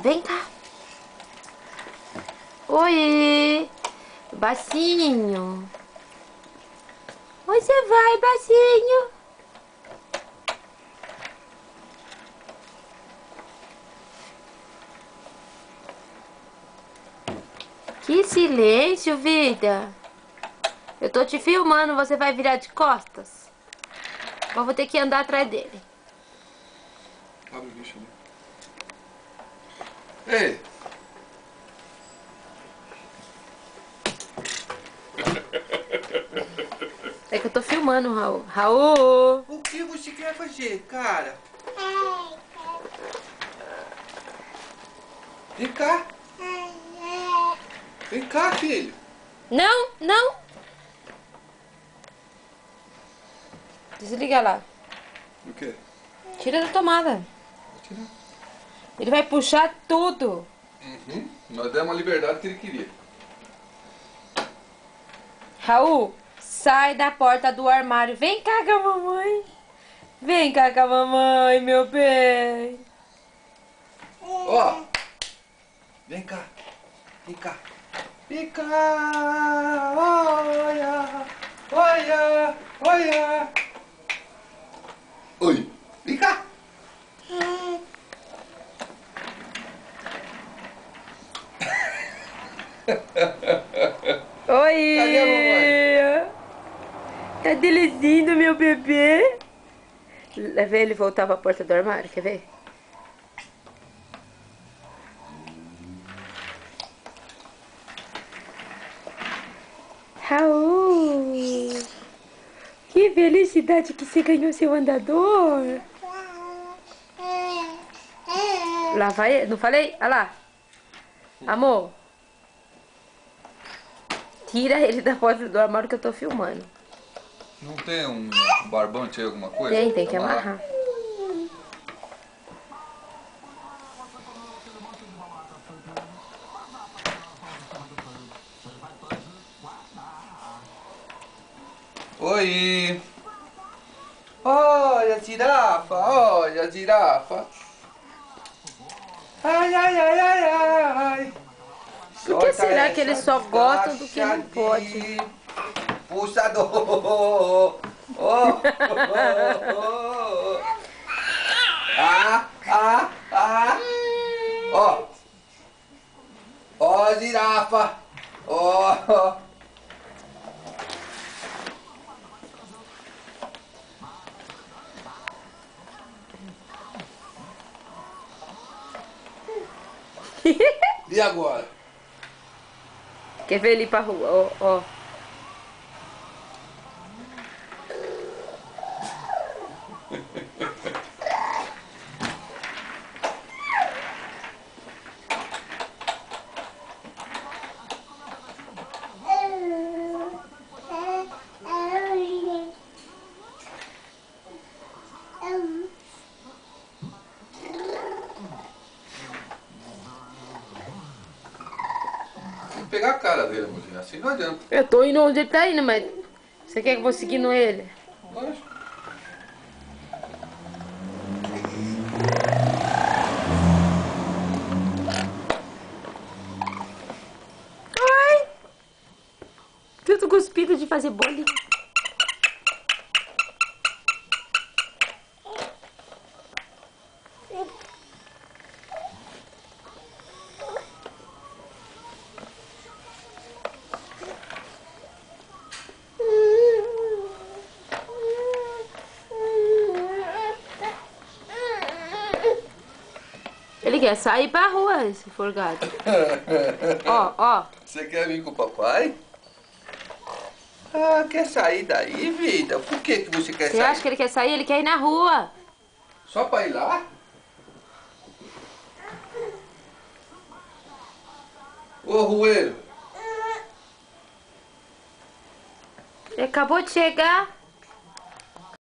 Vem cá. Oi, bacinho. Onde você vai, bacinho? Que silêncio, vida. Eu tô te filmando, você vai virar de costas? Mas vou ter que andar atrás dele. Abre o bicho ali. Ei! É que eu tô filmando, Raul. Raul! O que você quer fazer, cara? Vem cá! Vem cá, filho! Não, não! Desliga lá. O quê? Tira da tomada. Vou tirar. Ele vai puxar tudo. Uhum. Nós demos a liberdade que ele queria. Raul, sai da porta do armário. Vem cá com a mamãe. Vem cá com a mamãe, meu bem. Ó! Vem cá! Vem cá! Vem cá! Olha! Olha! Olha! Oi! Vem cá! Oi! Cadê a mamãe? Cadê ele lindo, meu bebê? Leva ele voltar pra porta do armário, quer ver? Raul! Que felicidade que você ganhou seu andador! Lá vai, não falei? Olha lá. Amor. Tira ele da porta do armário que eu tô filmando. Não tem um barbante aí, alguma coisa? Tem que amarrar. Oi! Olha a girafa, olha a girafa. Ai, ai, ai, ai, ai. Por que será que eles só gostam do que não pode? Puxador. Oh, oh, oh. Ah, ah, ah. Ó. Ó a girafa. Ó. E agora? Quer ver ele ir pra rua? Ó, ó. Tem que pegar a cara dele, mulher. Assim não adianta. Eu tô indo onde ele tá indo, mas você quer que eu vou seguindo ele? Lógico. Ai! Tudo cuspido de fazer bolinha. Ele quer sair pra rua, esse forgado. Ó, ó. Você quer vir com o papai? Ah, quer sair daí, vida? Por que você quer Você sair? acha que ele quer sair? Ele quer ir na rua. Só pra ir lá? Ô, Rueiro. Ele acabou de chegar.